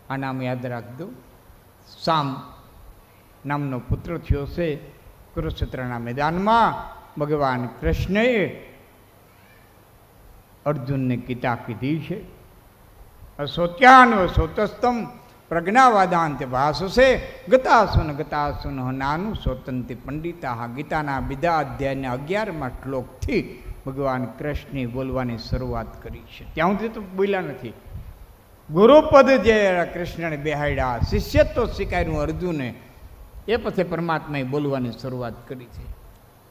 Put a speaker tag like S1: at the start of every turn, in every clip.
S1: આ નામ યાદ રાખજો. સામ નામનો પુત્ર થયો છે. કુરુક્ષેત્રના મેદાનમાં ભગવાન કૃષ્ણએ અર્જુનને ગીતા કીધી છે. અસોત્યાન સોતસ્તમ પ્રજ્ઞાવાદાંત ભાષસે ગતાસુન નાનું સોતંતિ પંડિતા. ગીતાના બીજા અધ્યાયના 11મા શ્લોકથી ભગવાન કૃષ્ણે બોલવાની શરૂઆત કરી છે. ત્યાં સુધી તો બોલ્યા નથી. ગુરુપદ જે કૃષ્ણને બેહાડ્યા, શિષ્યત્વ સ્વીકાર્યું અર્જુને, એ પછી પરમાત્માએ બોલવાની શરૂઆત કરી છે.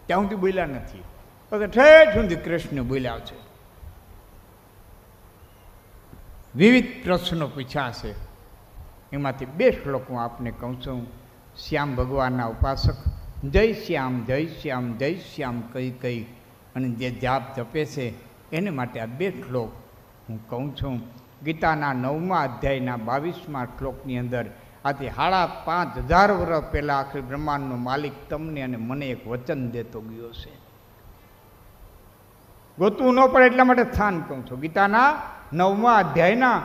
S1: ત્યાં સુધી બોલ્યા નથી. પછી ઠેઠ સુધી કૃષ્ણ બોલ્યા છે. વિવિધ પ્રશ્નો પૂછ્યા છે. એમાંથી 2 શ્લોક હું આપને કહું છું. શ્યામ ભગવાનના ઉપાસક જય શ્યામ જય શ્યામ જય શ્યામ કહી કહી અને જે જાપ જપે છે એને માટે આ 2 શ્લોક હું કહું છું. ગીતાના 9મા અધ્યાયના 22મા શ્લોકની અંદર આથી 5,500 વર્ષ પહેલાં આખી બ્રહ્માંડનો માલિક તમને અને મને એક વચન દેતો ગયો છે. ગોતવું ન પડે એટલા માટે સ્થાન કહું છું. ગીતાના 9મા અધ્યાયના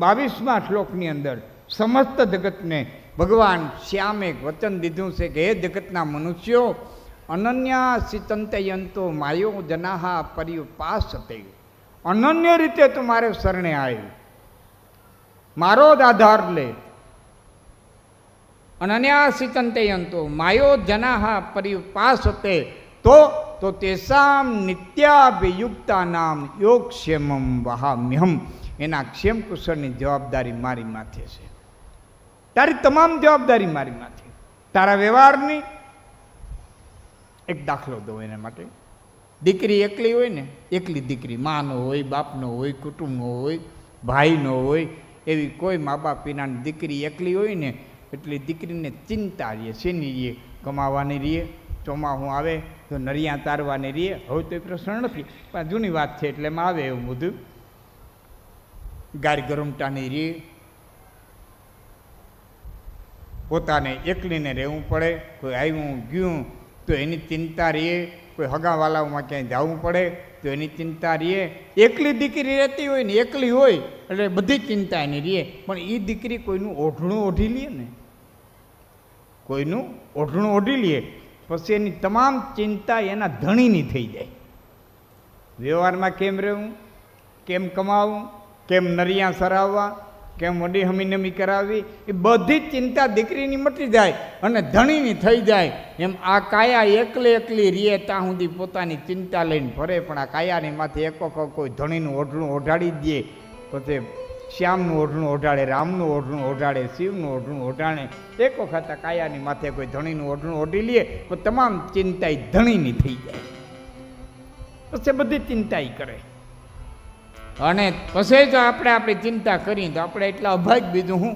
S1: 22મા શ્લોકની અંદર સમસ્ત જગતને ભગવાન શ્યામે એક વચન દીધું છે કે હે જગતના મનુષ્યો, અનન્યા સિતંતયંતો માયો જનાહા પર્યુપાસતે. અનન્ય રીતે તું મારે શરણે આવી, મારો જ આધાર લે. અનન્યા સિતંતયંતો માયો જનાહા પર્યુપાસતે તો તેસામ નિત્યાભિયુક્તા નામ યોગક્ષેમમ વહામ્યહમ. એના ક્ષેમ કુશળની જવાબદારી મારી માથે છે. તારી તમામ જવાબદારી મારી માથે. તારા વ્યવહારની એક દાખલો દો એના માટે. દીકરી એકલી હોય ને, એકલી દીકરી, માનો હોય, બાપનો હોય, કુટુંબનો હોય, ભાઈનો હોય, એવી કોઈ મા બાપ વિનાની દીકરી એકલી હોય ને, એટલે દીકરીને ચિંતા રહીએ. શેની રહીએ? કમાવાની રહીએ. ચોમાસું આવે તો નરિયા તારવાની રહીએ. હવે તો એ પ્રશ્ન નથી, પણ જૂની વાત છે એટલે એમાં આવે એવું બધું. ગાય ગરમટાની રહીએ. પોતાને એકલીને રહેવું પડે. કોઈ આવ્યું ગયું તો એની ચિંતા રહીએ. કોઈ હગાવાલાઓમાં ક્યાંય જવું પડે તો એની ચિંતા રહીએ. એકલી દીકરી રહેતી હોય ને, એકલી હોય એટલે બધી ચિંતા એની રહીએ. પણ એ દીકરી કોઈનું ઓઢણું ઓઢી લે ને, કોઈનું ઓઢણું ઓઢી લે પછી એની તમામ ચિંતા એના ધણીની થઈ જાય. વ્યવહારમાં કેમ રહેવું, કેમ કમાવું, કેમ નરિયા સરાવવા, કેમ મોડી હમીનમી કરાવવી, એ બધી જ ચિંતા દીકરીની મટી જાય અને ધણીની થઈ જાય. એમ આ કાયા એકલી રીએ ત્યાં સુધી પોતાની ચિંતા લઈને ફરે. પણ આ કાયાની માથે એક વખત કોઈ ધણીનું ઓઢણું ઓઢાડી દે, પછી શ્યામનું ઓઢણું ઓઢાડે, રામનું ઓઢણું ઓઢાડે, શિવનું ઓઢણું ઓઢાડે. એક વખત આ કાયાની માથે કોઈ ધણીનું ઓઢણું ઓઢી લે તો તમામ ચિંતા એ ધણીની થઈ જાય. પછી બધી ચિંતા એ કરે. અને પછી જો આપણે આપણી ચિંતા કરી તો આપણે એટલા અભાગ બીજું હું.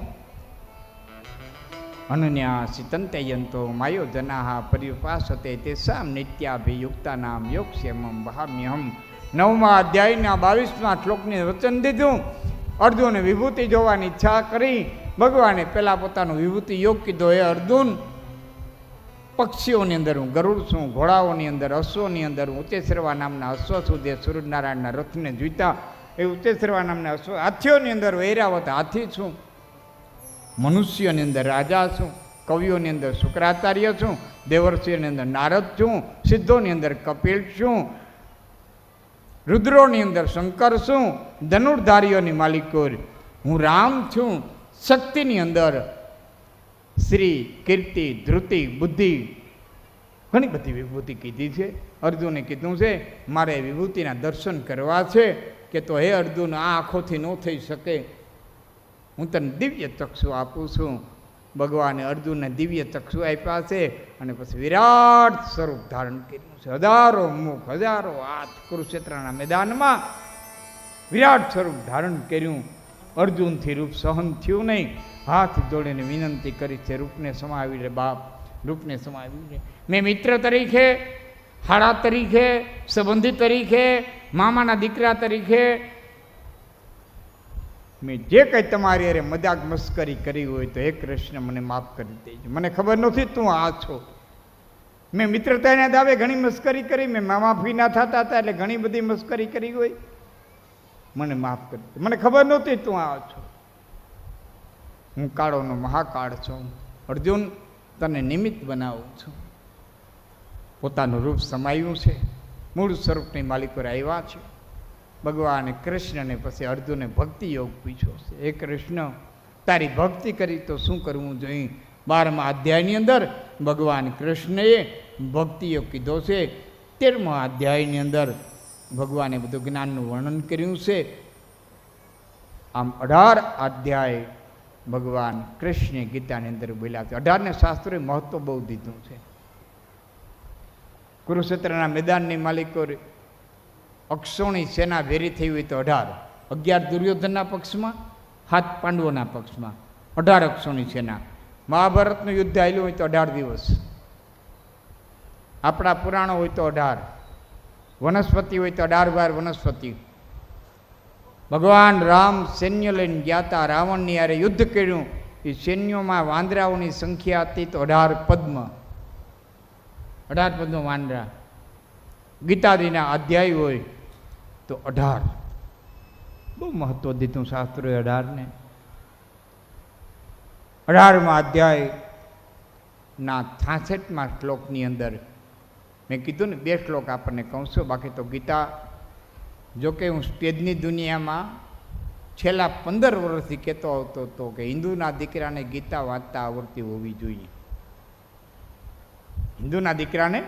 S1: અનન્યા સિતંતયંતો માયો જનાહા પર્યુપાસતે તેસામ નિત્યાભિયુક્તા નામ યોગક્ષેમમ વહામ્યહમ. 9મા અધ્યાયના 22મા શ્લોકને વચન દીધું. અર્જુને વિભૂતિ જોવાની ઈચ્છા કરી. ભગવાને પહેલાં પોતાનો વિભૂતિ યોગ કીધો. એ અર્જુન, પક્ષીઓની અંદર હું ગરુડ છું, ઘોડાઓની અંદર અશ્વની અંદર હું ઉચેસરવા નામના અશ્વ છું, જે સૂર્યનારાયણના રથને જોઈતા. એ ઉચેસરવા નામના અશ્વ. હાથીઓની અંદર વૈરાવત હાથી છું. મનુષ્યોની અંદર રાજા છું. કવિઓની અંદર શુક્રાચાર્ય છું. દેવર્ષિઓની અંદર નારદ છું. સિદ્ધોની અંદર કપિલ છું. રુદ્રોની અંદર શંકર છું. ધનુર્ધારીઓની માલિકો હું રામ છું. શક્તિની અંદર શ્રી, કીર્તિ, ધૃતિ, બુદ્ધિ, ઘણી બધી વિભૂતિ કીધી છે. અર્જુને કીધું છે મારે વિભૂતિના દર્શન કરવા છે. કે તો હે અર્જુન, આ આંખોથી ન થઈ શકે, હું તને દિવ્ય ચક્ષુ આપું છું. ભગવાને અર્જુનને દિવ્ય ચક્ષુ આપ્યા છે. અને પછી વિરાટ સ્વરૂપ ધારણ કર્યું છે. 1000 મુખ, 1000 હાથ કુરુક્ષેત્રના મેદાનમાં વિરાટ સ્વરૂપ ધારણ કર્યું. અર્જુનથી રૂપ સહન થયું નહીં. હાથ જોડીને વિનંતી કરી છે, રૂપને સમાવી લે બાપ, રૂપને સમાવી લે. મેં મિત્ર તરીકે, હાડા તરીકે, સંબંધી તરીકે, મામાના દીકરા તરીકે મેં જે કંઈ તમારી અરે મજાક મસ્કરી કરી હોય તો હે કૃષ્ણ મને માફ કરી દેજો. મને ખબર નથી તું આ છો. મેં મિત્રતાના દાવે ઘણી મસ્કરી કરી. મેં માફી ના થતા હતા એટલે ઘણી બધી મસ્કરી કરી હોય. મને માફ કરી દે. મને ખબર નહોતી તું આ છો. હું કાળોનો મહાકાળ છું, અર્જુન તને નિમિત્ત બનાવું છું. પોતાનું રૂપ સમાયું છે, મૂળ સ્વરૂપની માલિકો આવ્યા છે. ભગવાન કૃષ્ણને પછી અર્જુને ભક્તિ યોગ પૂછ્યો છે. હે કૃષ્ણ, તારી ભક્તિ કરી તો શું કરવું જોઈએ? 12મા અધ્યાયની અંદર ભગવાન કૃષ્ણએ ભક્તિ યોગ કીધો છે. 13મા અધ્યાયની અંદર ભગવાને બધું જ્ઞાનનું વર્ણન કર્યું છે. આમ 18 અધ્યાય ભગવાન કૃષ્ણે ગીતાની અંદર બોલ્યા છે. 18ને શાસ્ત્રોએ મહત્વ બહુ દીધું છે. કુરુક્ષેત્રના મેદાનની માલિકો અક્ષોણી સેના ભેરી થઈ હોય તો 18, 11 દુર્યોધનના પક્ષમાં, 7 પાંડવોના પક્ષમાં, 18 અક્ષોણી સેના. મહાભારતનું યુદ્ધ આવેલું હોય તો 18 દિવસ. આપણા પુરાણો હોય તો 18, વનસ્પતિ હોય તો 18 વનસ્પતિ. ભગવાન રામ સૈન્ય લઈને ગયા હતા, રાવણની હારે યુદ્ધ કર્યું. એ સૈન્યોમાં વાંદરાઓની સંખ્યા હતી તો 18 પદ્મ, 18 પદ્મ વાંદરા. ગીતાદીના અધ્યાય હોય તો 18. બહુ મહત્વ દીધું શાસ્ત્રોએ 18ને. 18મા અધ્યાયના 66મા શ્લોકની અંદર મેં કીધું ને 2 શ્લોક આપણને કહું છું, બાકી તો ગીતા, જોકે હું સ્ટેજની દુનિયામાં છેલ્લા 15 વર્ષથી કહેતો આવતો હતો કે હિન્દુના દીકરાને ગીતા વાંચતા આવડતી હોવી જોઈએ. હિન્દુના દીકરાને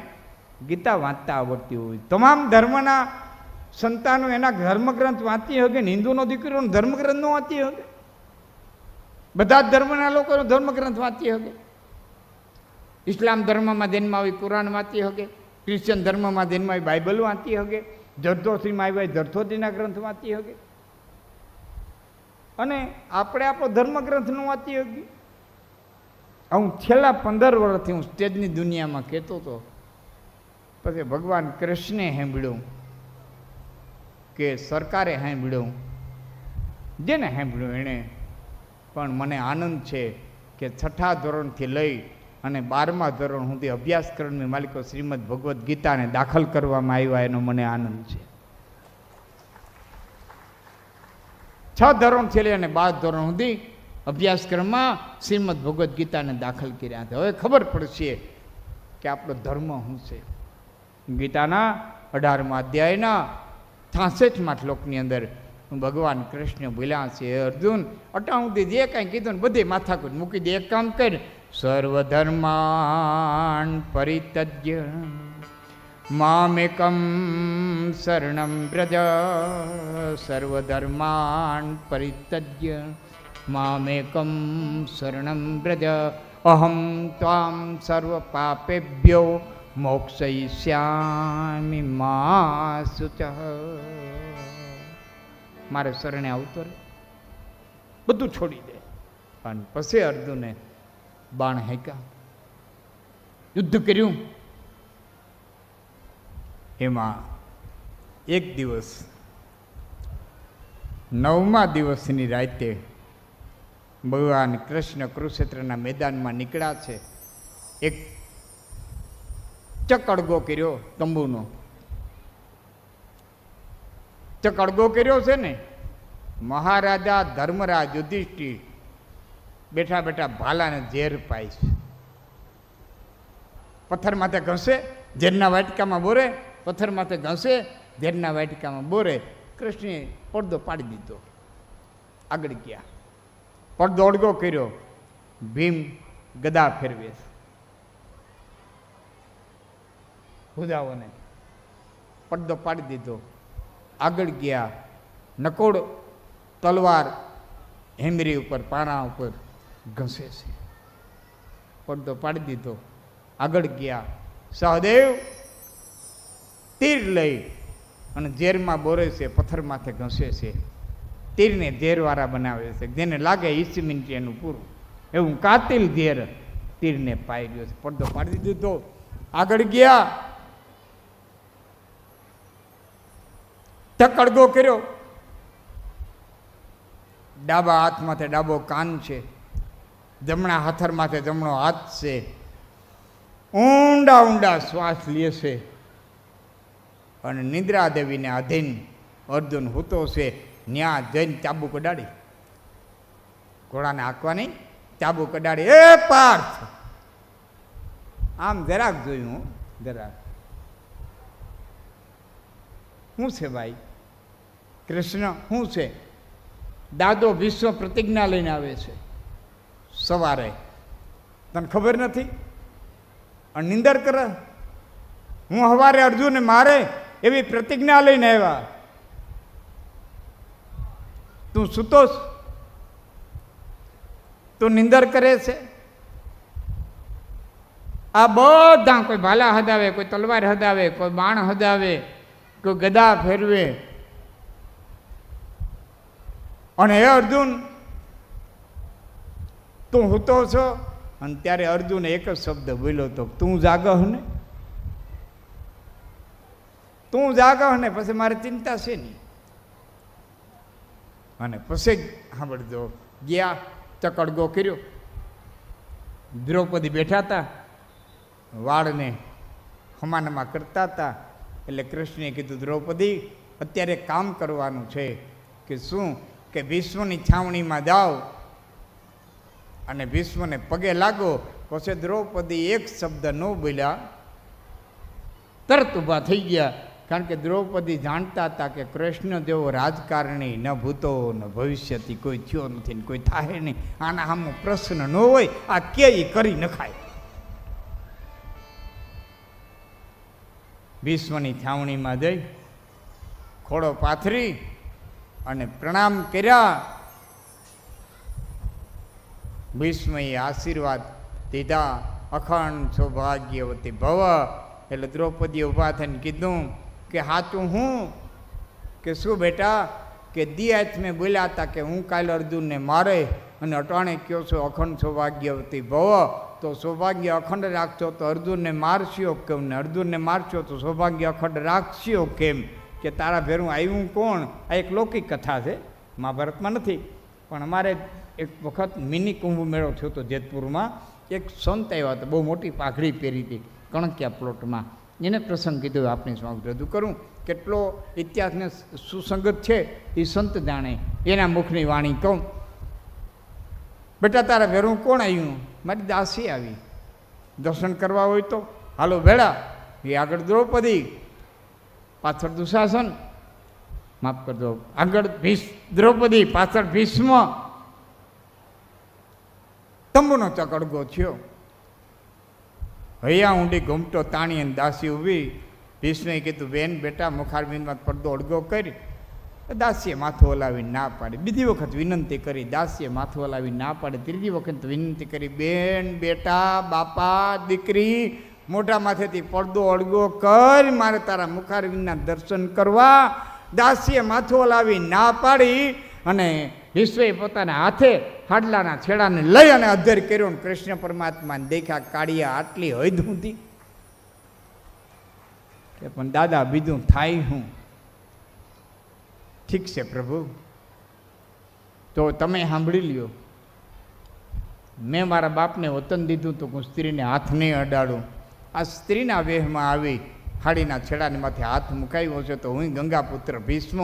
S1: ગીતા વાંચતા આવડતી હોવી. તમામ ધર્મના સંતાનો એના ધર્મગ્રંથ વાંચી શકે ને હિન્દુનો દીકરો ધર્મગ્રંથ ન વાંચી શકે? બધા જ ધર્મના લોકોનો ધર્મગ્રંથ વાંચી શકે. ઇસ્લામ ધર્મમાં જન્મ આવી કુરાન વાંચી શકે, ક્રિશ્ચન ધર્મમાં જન્મ આવી બાઇબલ વાંચી શકે, જરદોશીમાં આવ્યા જરદોશીના ગ્રંથ વાંચી શકે, અને આપણે આપણો ધર્મગ્રંથ ન વાંચી શકીએ. હું છેલ્લા 15 વર્ષથી હું સ્ટેજની દુનિયામાં કહેતો હતો. પછી ભગવાન કૃષ્ણે સાંભળ્યું કે સરકારે સાંભળ્યું, જેને સાંભળ્યું એણે. પણ મને આનંદ છે કે 6થા ધોરણથી લઈ અને 12મા ધોરણ સુધી અભ્યાસક્રમની માલિકો શ્રીમદ ભગવદ્ ગીતાને દાખલ કરવામાં આવ્યા, એનો મને આનંદ છે. 6 ધોરણથી લઈ અને 12 ધોરણ સુધી અભ્યાસક્રમમાં શ્રીમદ ભગવદ્ ગીતાને દાખલ કર્યા છે. હવે ખબર પડશે કે આપણો ધર્મ શું છે. ગીતાના 18મા અધ્યાયના 66મા શ્લોકની અંદર ભગવાન કૃષ્ણ બોલ્યા છે, અર્જુન અટાણ સુધી જે કાંઈ કીધું ને બધી માથાકૂટ મૂકી દે. એક કામ કર, સર્વધર્માન પરિત્યજ્ય મામેકમ શરણમ વ્રજ. સર્વધર્માન પરિત્યજ્ય મામેકમ શરણમ વ્રજ. અહમ ત્વામ સર્વ પાપેભ્યો મોક્ષયિષ્યામિ મા શુચઃ. મારે શરણે આવતો રહે, બધું છોડી દે. અને પછી અર્જુને બાણ હેક્યા, યુદ્ધ કર્યું. એમાં એક દિવસ 9મા દિવસની રાતે ભગવાન કૃષ્ણ કુરુક્ષેત્રના મેદાનમાં નીકળ્યા છે. એક ચકડગો કર્યો તંબુનો. ચકડગો કર્યો છે ને, મહારાજા ધર્મરાજ યુધિષ્ઠિર બેઠા બેઠા ભાલાને ઝેર પાય છે. પથ્થર માથે ઘસે, ઝેરના વાટકામાં બોરે, પથ્થર માથે ઘસે, ઝેરના વાટકામાં બોરે. કૃષ્ણે પડદો પાડી દીધો, આગળ ગયા. પડદો અડગો કર્યો, ભીમ ગદા ફેરવે ભુજાઓને, પડદો પાડી દીધો, આગળ ગયા. નકોડ તલવાર હેમરી ઉપર પાણા ઉપર ઘસે છે, પડદો પાડી દીધો, આગળ ગયા. સહદેવ તીર લઈ અને ઝેરમાં બોરે છે, પથ્થર માથે ઘસે છે. તીરને ઝેરવાળા બનાવે છે, જેને લાગે 20 મિનિટ એનું પૂરું. એવું કાતિલ ઝેર તીરને પાઈ ગયો છે, પડદો પાડી દીધો, આગળ ગયા. તકડગો કર્યો. ડાબા હાથ માથે ડાબો કાન છે, જમણા હાથર માથે જમણો હાથ છે. ઊંડા ઊંડા શ્વાસ લે છે અને નિદ્રા દેવીને આધીન અર્જુન હૂતો છે. ન્યા જઈને ચાબુક ઉડાડી, ઘોડાને હાંકવાની ચાબુ કડાડી, એ પાર્થ, આમ જરાક જોયું, જરાક. શું છે ભાઈ? કૃષ્ણ શું છે? દાદો વિશ્વ પ્રતિજ્ઞા લઈને આવે છે સવારે, તને ખબર નથી? નિંદર કરે. હું સવારે અર્જુનને મારે એવી પ્રતિજ્ઞા લઈને આવ્યા, તું સૂતોસ, તું નિંદર કરે છે. આ બધા કોઈ ભાલા હદાવે, કોઈ તલવાર હદાવે, કોઈ બાણ હદાવે, કોઈ ગદા ફેરવે. અને હે અર્જુન, તું હૂતો છો? અને ત્યારે અર્જુન એક જ શબ્દ બોલ્યો તો, તું જાગહ ને, તું જાગહ ને, પછી મારે ચિંતા છે નહીં. અને પછી સાંભળજો, ગયા, ચકડગો કર્યો. દ્રૌપદી બેઠા હતા, વાળને હમાનમાં કરતા હતા. એટલે કૃષ્ણે કીધું, દ્રૌપદી, અત્યારે કામ કરવાનું છે. કે શું? કે વિશ્વની છાવણીમાં જાઓ અને વિશ્વને પગે લાગો. પછી દ્રૌપદી એક શબ્દ ન બોલ્યા, તરત ઊભા થઈ ગયા. કારણ કે દ્રૌપદી જાણતા હતા કે કૃષ્ણ જેવો રાજકારણી ન ભૂતો ન ભવિષ્યથી કોઈ થયો નથી ને કોઈ થાય નહીં. આના સામો પ્રશ્ન ન હોય, આ કે કરી નખાય. વિશ્વની છાવણીમાં જઈ ખોડો પાથરી અને પ્રણામ કર્યા. ભીષ્મએ આશીર્વાદ દીધા, અખંડ સૌભાગ્યવતી ભવ. એટલે દ્રૌપદી ઊભા થઈને કીધું કે સાચું હું? કે શું બેટા? કે દિયાત મેં બોલ્યા હતા કે હું કાલે અર્જુનને મારે, અને અટાણે કહો છો અખંડ સૌભાગ્યવતી ભવ. તો સૌભાગ્ય અખંડ રાખશો તો અર્જુનને મારશો કેમ? ને અર્જુનને મારશો તો સૌભાગ્ય અખંડ રાખશો કેમ? કે તારા ભેરું આવ્યું કોણ? આ એક લૌકિક કથા છે, મહાભારતમાં નથી. પણ અમારે એક વખત મિની કુંભ મેળો થયો હતો જેતપુરમાં. એક સંત આવ્યા હતા, બહુ મોટી પાઘડી પહેરી હતી, કણકિયા પ્લોટમાં. એને પ્રસંગ કીધું, આપણી સમક્ષ રજૂ કરું. કેટલો ઇતિહાસને સુસંગત છે એ સંત જાણે, એના મુખની વાણી કહું. બેટા તારા ભેરું કોણ આવ્યું? મારી દાસી આવી. દર્શન કરવા હોય તો હાલો ભેળા. એ આગળ દ્રૌપદી, પાછળ દુશાસન, માફ કરજો, આગળ દ્રૌપદી, પાછળ ભીષ્મ. તંબુનો ચકડગો થયો. હૈયા ઊંડી ઘૂમટો તાણી અને દાસી ઊભી. ભીષ્મે કીધું, બેન બેટા મુખારબિંદમાં પડદો અડગો કરી. દાસીએ માથું હલાવી ના પાડી. બીજી વખત વિનંતી કરી, દાસીએ માથું હલાવી ના પાડી. ત્રીજી વખત વિનંતી કરી, બેન બેટા બાપા દીકરી મોઢા માથેથી પડદો અડગો કર, મારે તારા મુખારબિંદના દર્શન કરવા. દાસીએ માથું હલાવી ના પાડી. અને વિશ્વે પોતાના હાથે હાડલાના છેડાને લઈ અને અધ્ધર કર્યો. કૃષ્ણ પરમાત્માને દેખ્યા, કાળિયા આટલી હદ હતી કે પણ દાદા બીજું થાય હું? ઠીક છે પ્રભુ, તો તમે સાંભળી લ્યો. મેં મારા બાપને વતન દીધું તો હું સ્ત્રીને હાથ નહીં અડાડું. આ સ્ત્રીના વેહમાં આવી હાડીના છેડાની માથે હાથ મુકાવ્યો છે. તો હું ગંગાપુત્ર ભીષ્મ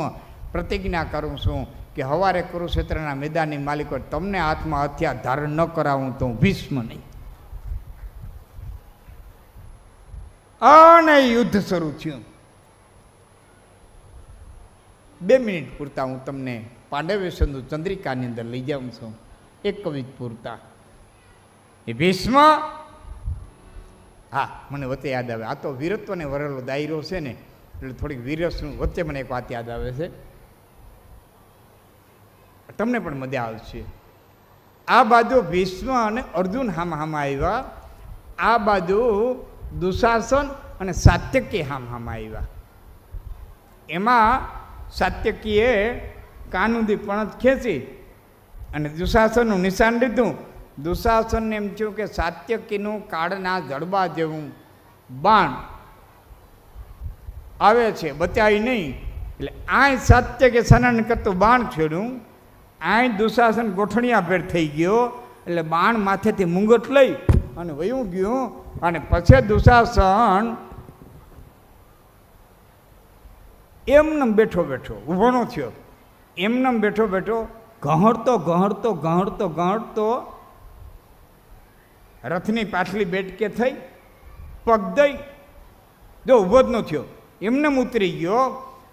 S1: પ્રતિજ્ઞા કરું છું કે હવારે કુરુક્ષેત્રના મેદાનની માલિકો તમને હાથમાં હથિયાર ધારણ ન કરાવું તો હું ભીષ્મ નહીં. અને યુદ્ધ શરૂ થયું. 2 મિનિટ પૂરતા હું તમને પાંડવ્ય સિંધુ ચંદ્રિકાની અંદર લઈ જાઉં છું. એક કવિત પૂરતા. એ ભીષ્મ, હા મને વચ્ચે યાદ આવે, આ તો વીરત્વને વરેલો દાયરો છે ને, એટલે થોડીક વીરસનું વચ્ચે મને એક વાત યાદ આવે છે, તમને પણ મજા આવશે. આ બાજુ ભીષ્મ અને અર્જુન હામા આવ્યા, આ બાજુ દુશાસન અને સાત્યકી હામા આવ્યા. એમાં સાત્યકીએ કાનુદી પણત ખેંચી અને દુશાસનનું નિશાન લીધું. દુશાસનને એમ થયું કે સાત્યકીનું કાળના જડબા જેવું બાણ આવે છે, બચાવી નહીં. એટલે આય સાત્યકે સનન કરતું બાણ છેડ્યું, આય દુશાસન ગોઠણિયા ભેર થઈ ગયો. એટલે બાણ માથેથી મુંગટ લઈ અને વયું ગયું. અને પછી દુશાસન એમનેમ બેઠો બેઠો ઊભો ન થયો, એમનેમ બેઠો બેઠો ઘહડતો ઘહડતો ઘહડતો ઘહડતો રથની પાછલી બેઠકે થઈ, પગ દઈ, જો ઊભો જ ન થયો, એમને ઉતરી ગયો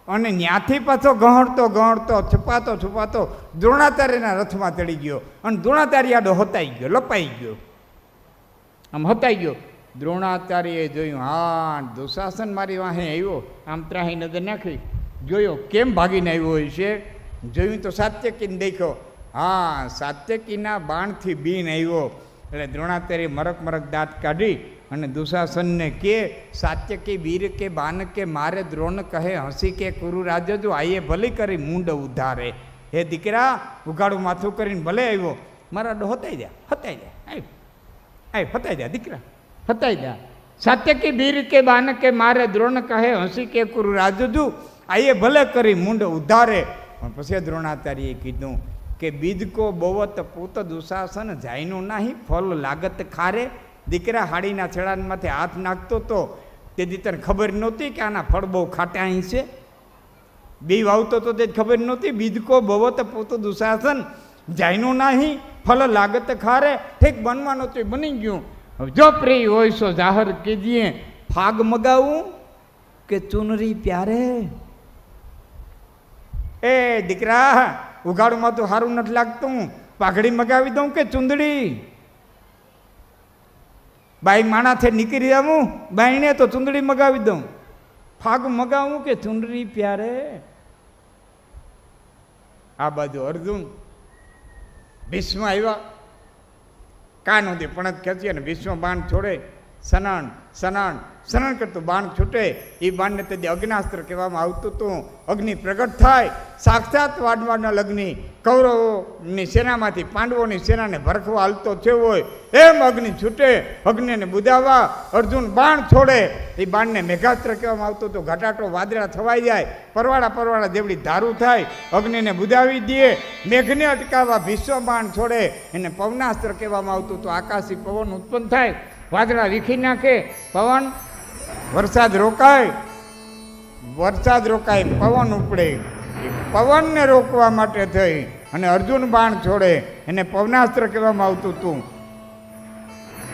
S1: અને ત્યાંથી પાછો ઘહડતો ઘહડતો છુપાતો છુપાતો દ્રોણાચાર્યના રથમાં ચડી ગયો અને દ્રોણાચાર્ય આડો હતાઈ ગયો, લપાઈ ગયો, આમ હતાઈ ગયો. દ્રોણાચાર્યએ જોયું, હા દુશાસન મારી વાહે આવ્યો, આમ ત્રાહી નજર નાખી, જોયો કેમ ભાગીને આવ્યો હોય છે, જોયું તો સાત્યકીને દેખ્યો, હા સાત્યકીના બાણથી બીન આવ્યો. એટલે દ્રોણાચાર્ય મરક મરક દાંત કાઢી અને દુશાસનને કે, સાત્યકી વીર કે બાન કે મારે દ્રોણ કહે હસી કે કુરુ રાજ્ય જો આયે ભલી કરી મૂંડ ઉધારે. હે દીકરા, ઉઘાડું માથું કરીને ભલે આવ્યો, મારા ડો હતાઈ જા, હતાઈ જા, આય હતાઈ જા દીકરા, હતાઈ જા. સાત્યકી વીર કે બાન કે મારે દ્રોણ કહે હસી કે કુરુ રાજ્ય જો આયે ભલે કરી મૂંડ ઉધારે. પણ પછી દ્રોણાચાર્યએ કીધું કે બીજકો બોવત પૂત દુશાસન જાયનું નહીં ફળ લાગત ખારે. દીકરા હાડીના છેડામાંથી હાથ નાખતો તો તેથી તને ખબર નહોતી કે આના ફળ બહુ ખાટા અહીં છે? બી વાવતો તો તે ખબર નહોતી? બીજકો બોવત પૂત દુશાસન જાયનું નહીં ફળ લાગત ખારે. ઠીક બનવાનું તો બની ગયું. જો પ્રિય હોય સો જાહેર કીજીએ, ફાગ મગાવું કે ચુનરી પ્યારે. એ દીકરા, ઉઘાડુમાં તો સારું નથી લાગતું, પાઘડી મગાવી દઉં કે ચુંદડી? બાઈ માણાથી નીકળી આવું, બાઈને તો ચુંદડી મગાવી દઉં. ફાગ મગાવું કે ચુંદડી પ્યારે? આ બાજુ અર્જુન ભીષ્મ આવ્યા, કાન સુધી પણ ખેંચી અને ભીષ્મ બાણ છોડે, સનાણ સનાણ સનાણ કરતું બાણ છૂટે. એ બાણને તે અગ્નાસ્ત્ર કહેવામાં આવતું હતું. અગ્નિ પ્રગટ થાય, સાક્ષાત વાડવાના લગ્નિ કૌરવોની સેનામાંથી પાંડવોની સેનાને ભરખવા હાલતો થયો હોય એમ અગ્નિ છૂટે. અગ્નિને બુધાવવા અર્જુન બાણ છોડે. એ બાણને મેઘાસ્ત્ર કહેવામાં આવતું હતું. ઘટાટો વાદળા થવાઈ જાય, પરવાળા જેવડી ધારું થાય, અગ્નિને બુધાવી દે. મેઘને અટકાવવા ભીષ્મ બાણ છોડે, એને પવનાસ્ત્ર કહેવામાં આવતું હતું. આકાશી પવન ઉત્પન્ન થાય, વાદળા વીખી નાખે, પવન વરસાદ રોકાય, પવન ઉપડે. પવનને રોકવા માટે થઈ અને અર્જુન બાણ છોડે, એને પવનાસ્ત્ર કહેવામાં આવતું હતું.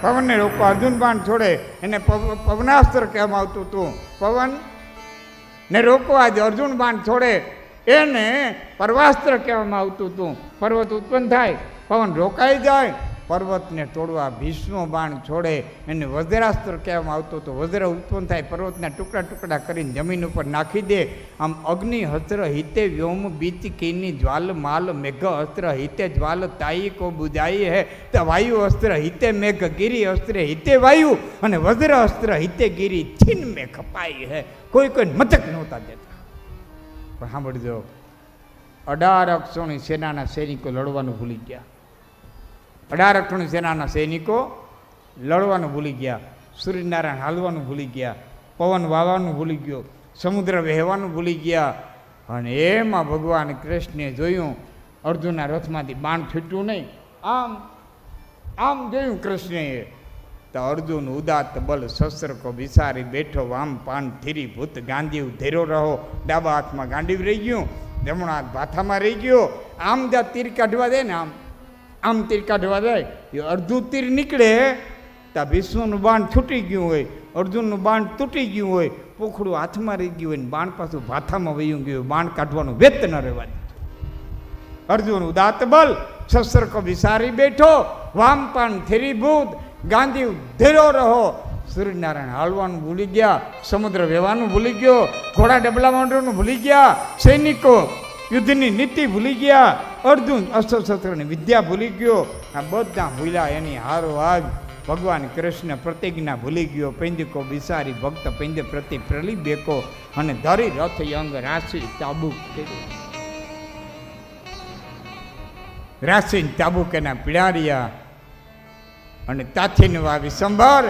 S1: પવનને રોકવા અર્જુન બાણ છોડે, એને પવનાસ્ત્ર કહેવામાં આવતું હતું. પવનને રોકવા જ અર્જુન બાણ છોડે, એને પર્વાસ્ત્ર કહેવામાં આવતું હતું. પર્વત ઉત્પન્ન થાય, પવન રોકાઈ જાય, પર્વતને તોડવા ભીષ્મ બાણ છોડે, એને વજ્રાસ્ત્ર કહેવામાં આવતું હતું. વજ્ર ઉત્પન્ન થાય, પર્વતના ટુકડા ટુકડા કરીને જમીન ઉપર નાખી દે. આમ અગ્નિ હસ્ત્ર હિતે વ્યોમ બીચ કીની જ્વાલ માલ મેઘ અસ્ત્ર હિતે જ્વાલ તાઈ કો બુજાઈ હે. તો વાયુ અસ્ત્ર હિતે મેઘ ગિરી અસ્ત્ર હિતે વાયુ અને વજ્ર અસ્ત્ર હિતે ગિરી છીન મેં ખપાઈ હે. કોઈ મતક નહોતા દેતા. પણ સાંભળજો, 18 અક્ષોની સેનાના સૈનિકો લડવાનું ભૂલી ગયા. 18 અક્ષોની સેનાના સૈનિકો લડવાનું ભૂલી ગયા. સૂર્યનારાયણ હાલવાનું ભૂલી ગયા, પવન વાવાનું ભૂલી ગયો, સમુદ્ર વહેવાનું ભૂલી ગયા. અને એમાં ભગવાન કૃષ્ણે જોયું અર્જુનના રથમાંથી બાણ છૂટ્યું નહીં. આમ જોયું કૃષ્ણએ તો અર્જુન ઉદાત બલ શસ્ત્ર કો વિસારી બેઠો, વામ પાન થીરી ભૂત ગાંધીવ ધેરો રહો. ડાબા હાથમાં ગાંડીવ રહી ગયું, જમણા હાથ ભાથામાં રહી ગયો. આમ જ્યાં તીર કાઢવા દે ને, આમ તીર કાઢવા જાય, એ અડધું તીર નીકળે ત્યાં ભીષ્મનું બાણ છૂટી ગયું હોય, અર્જુનનું બાણ તૂટી ગયું હોય, પોખડું હાથમાં રહી ગયું હોય ને બાણ પાછું ભાથામાં વયું ગયું, બાણ કાઢવાનું વેત ન રહેવા દીધું. અર્જુન ઉદાત બલ શસ્ત્ર કો વિસારી બેઠો, વામ પાન થેરી ભૂત ગાંધી ધીરો રહો. સૂર્યનારાયણ હાલવાનું ભૂલી ગયા, સમુદ્ર વહેવાનું ભૂલી ગયો, ઘોડા ડબલા માંડવાનું ભૂલી ગયા, સૈનિકો યુદ્ધની નીતિ ભૂલી ગયા, અર્જુન અસ્ત્રશસ્ત્રની વિદ્યા ભૂલી ગયો. આ બધા ભૂલ્યા. એની હારોહાર ભગવાન કૃષ્ણ પ્રતિજ્ઞા ભૂલી ગયો. પૈંજકો બિસારી ભક્ત પૈંજ પ્રતિ પ્રલી બેકો અને ધરી રથ અંગ રાશિ ચાબુક રાશિ ચાબુક એના પીડારિયા અને તાથી વાવી સંભાર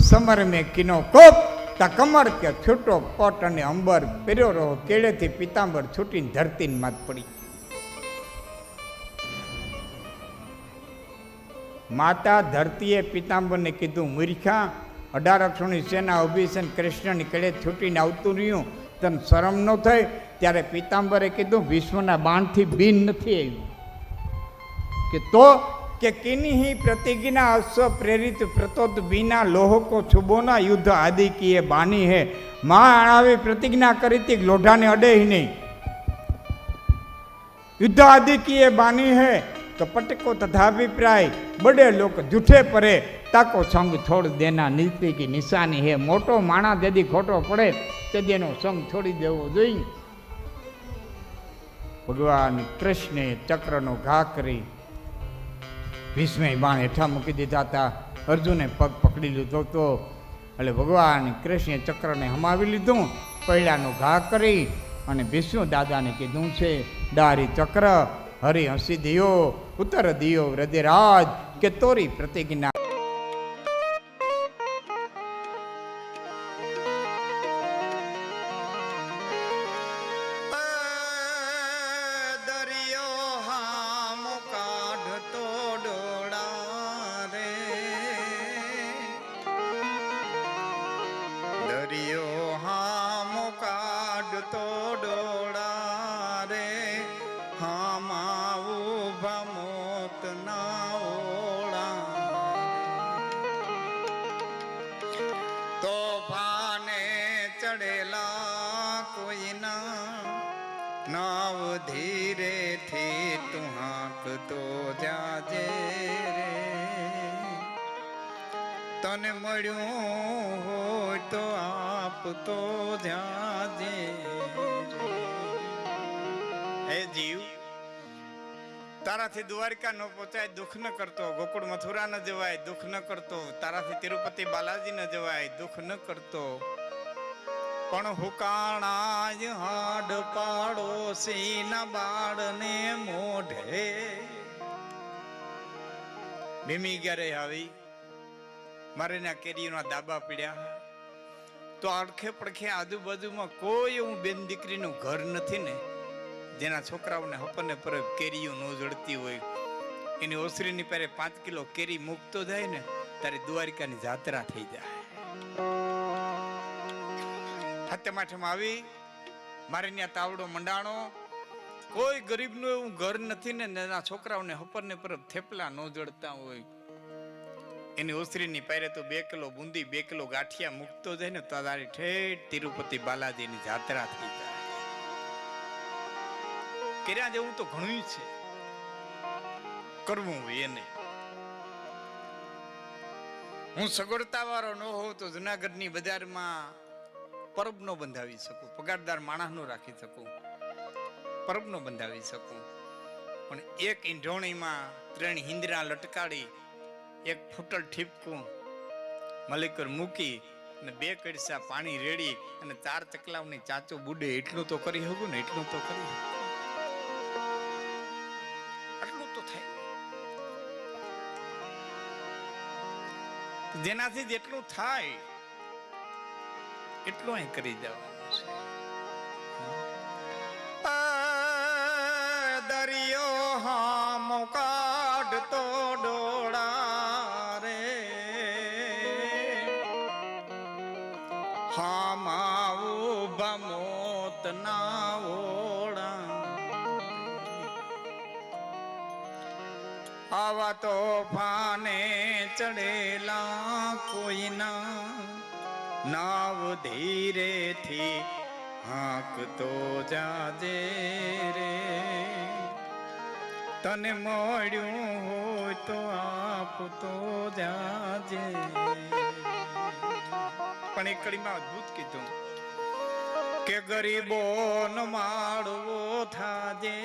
S1: સમર મેં કિનો કોપ તા કમર કે છૂટો પટ અને અંબર પહેર્યો રહો. કેળેથી પિતાંબર છૂટીને ધરતીને માત પડી. માતા ધરતીએ પિતાંબરને કીધું, મૂર્ખા, 18 અક્ષોની સેના ઊભી છે, કૃષ્ણની કડે છૂટીને આવતું રહ્યું, તને શરમ ન થઈ? ત્યારે પિતાંબરે કીધું, ભીષ્મના બાણથી બીન નથી આવ્યું. कि तो कि किन्हीं ही प्रतिज्ञा अश्व प्रेरित प्रतोद बिना लोह को छुबोना युद्ध आदि की ये बानी है। महारावे प्रतिज्ञा करी थी लोढ़ा ने अड़े ही नहीं, युद्ध आदि की ये बानी है। कपट को तथाभिप्राय बड़े लोग झूठे परे ताको संग छोड़ देना नीति की निशानी है। मोटो माणा यदि खोटो पड़े तेनो संग छोड़ी देवो जोईए। भगवान कृष्णे चक्रनो घा करी भीष्मे बाण हेठा मूकी दीधा था। अर्जुने पग पकड़ी लीधो तो એટલે ભગવાન કૃષ્ણે ચક્રને હમાવી લીધું, પૈડાનો ઘા કરી અને ભીષ્મ દાદાને કીધું છે ડારી ચક્ર હરી હસી દિયો ઉત્તર દિયો હૃદયરાજ કે તોરી પ્રતિજ્ઞા
S2: नाव धीरे थी तुहाक तो जाजे रे तने मळ्यो होय तो आप तो जाजे हे जीव ताराथी द्वारका न पहुंचाय दुख न करतो, गोकुळ मथुरा न जवाय दुख न करतो, ताराथी तिरुपति बालाजी न जवाय दुख न करतो, पण हुकाणाय हाड पाड़ोसी न बाळने मोढे भीमी ग्यारे આવી મારે ના કેરીઓના દાબા પડ્યા તો આડખે પડખે આજુબાજુમાં કોઈ એવું બેન દીકરીનું ઘર નથી ને જેના છોકરાઓને હપને પર કેરીઓ ન જડતી હોય। એની ઓસરીની પેરે 5 કિલો કેરી મૂકતો જાય ને ત્યારે દ્વારિકાની જાત્રા થઈ જાય। હાથેમાઠેમાં આવી મારે ત્યાં તાવડો મંડાણો, કોઈ ગરીબનું એવું ઘર નથી ને એના છોકરાઓને હપરને પર થેપલા ન જડતા હોય। એની ઓસરીની પહેરે તો 2 કિલો બુંદી 2 કિલો ગાંઠિયા મૂકતો જાય ને તારી ઠેઠ તિરુપતિ બાલાજીની જાત્રા થઈ જાય। કર્યા જેવું તો ઘણું છે, કરવું હોય એને। હું સગવડતા વાળો ન હોઉં તો જુનાગઢની બજારમાં પરબ નો બંધાવી શકું, પગારદાર માણસ નો રાખી શકું, પરબ નો બંધાવી શકું, પણ એક ઈંઢોણીમાં 3 હિંદરા લટકાડી 1 ફૂટલ ઠીપકું મલિકર મૂકી અને 2 કડસા પાણી રેડી અને 4 ચકલાવની ચાચો બુડે એટલું તો કરી શકું ને, એટલું તો કરી આટલું તો થાય। જેનાથી જેટલું થાય એટલું અહીં કરી દેવાનું છે। દરિયો હામો કાઢતો ડોળા રે હામા ઉભા મોત ના ઓળા આવા તો ફાને ચડેલા કોઈના नाव धीरे थी हाक तो जाजे रे तने मळ्यो होय तो आप तो जाजे। पण एक कड़ीमां अद्भुत कीधुं के गरीबोनो माळवो थाजे,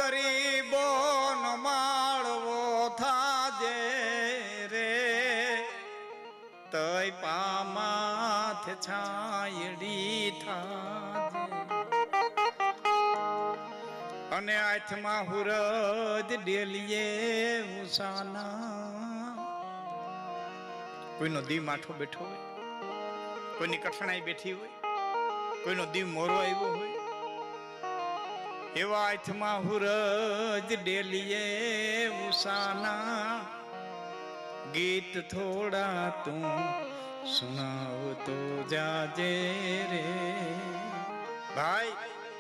S2: गरीबोनो माळवो थाजे तय पामाथ छायडी थाजे अने हाथमां हुरद डेलिये उसाना। कोईनो दी माठो बेठो होय, कोईनी कठणाई बेठी होय, कोईनो दी मोरो आव्यो होय, एवा हाथमां हुरद डेलिये उसाना गीत थोड़ा तू सुनाव तो जाजे रे। भाई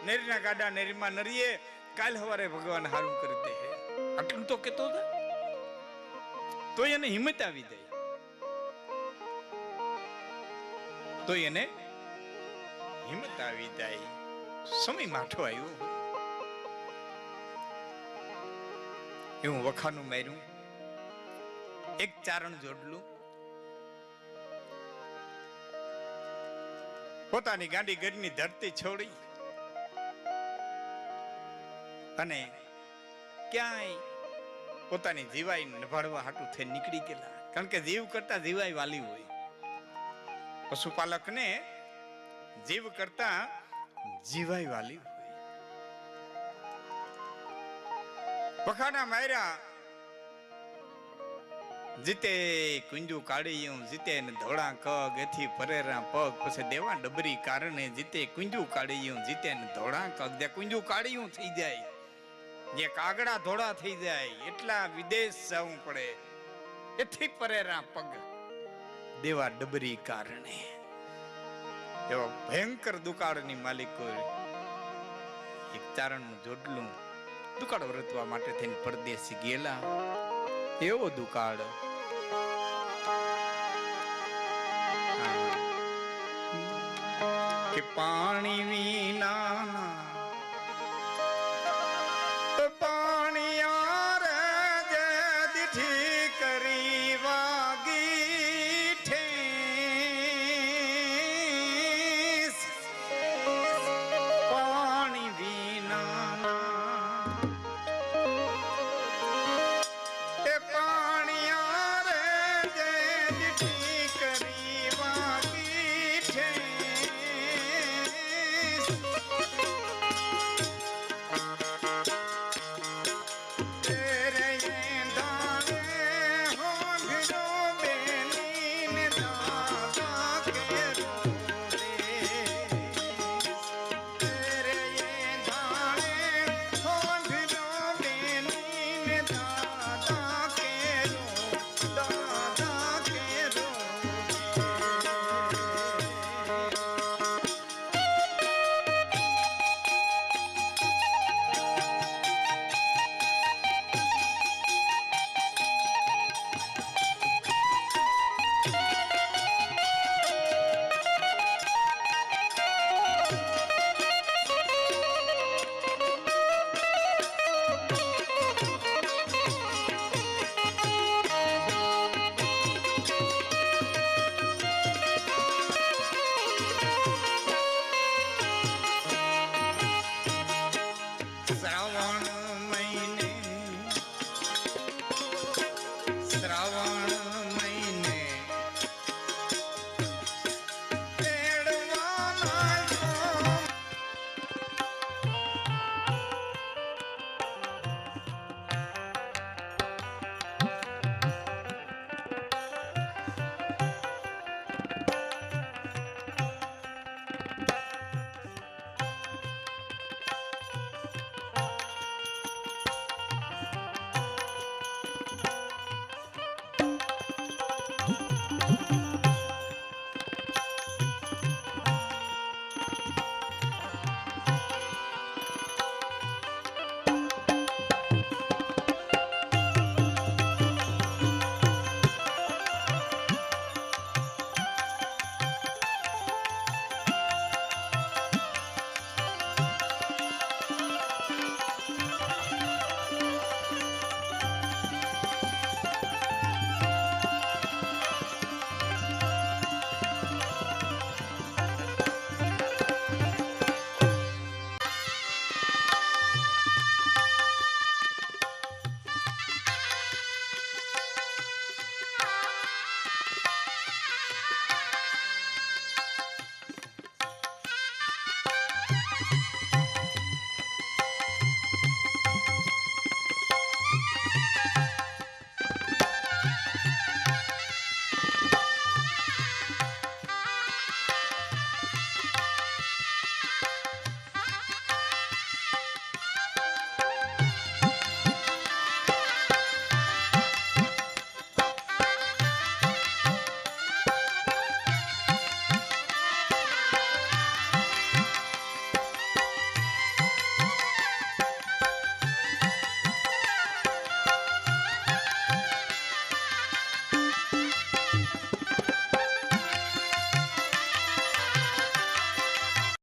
S2: નેરીના ગાડા નેરીમાં નરીએ, કાલ સવારે ભગવાન હારું કરી દે. આટલું તો કેતો હતા, તો એને હિંમત આવી જાય, તો એને હિંમત આવી જાય. સમય માઠો આવ્યો, એવું વખાનું માર્યું, એક ચારણ જોડલું પોતાની ગાંડી ગઢની ધરતી છોડી અને ક્યાંય પોતાની જીવાઈ નભાડવા હાટું થઈ નીકળી ગયેલા. કારણ કે જીવ કરતા જીવાઈ વાલી હોય. પશુપાલકને જીવ કરતા જીવાઈ વાલી હોય. પખાના માર્યા, જીતે કુંજુ કાઢ્યું, જીતે ધોળા કગ એથી પરેરા પગ, પછી દેવા ડબરી કારણે જીતે કુંજુ કાઢ્યું, જીતે ધોળા કગ. જે કુંજુ કાઢ્યું થઈ જાય, જે કાગડા ધોળા થઈ જાય, એટલા વિદેશ જવું પડે, એથી પરેરા પગ દેવા ડબરી કારણે. એવા ભયંકર દુકાળની માલિકો એક ચારણનું જોડલું દુકાળ વર્તવા માટે થઈને પરદેશી ગયેલા. એવો દુકાળ કે પાણી વિના પાણીયાર જે દીઠી કરી વાગી ઠેસ. પાણી વિના એ પાણીયાર જે દીઠી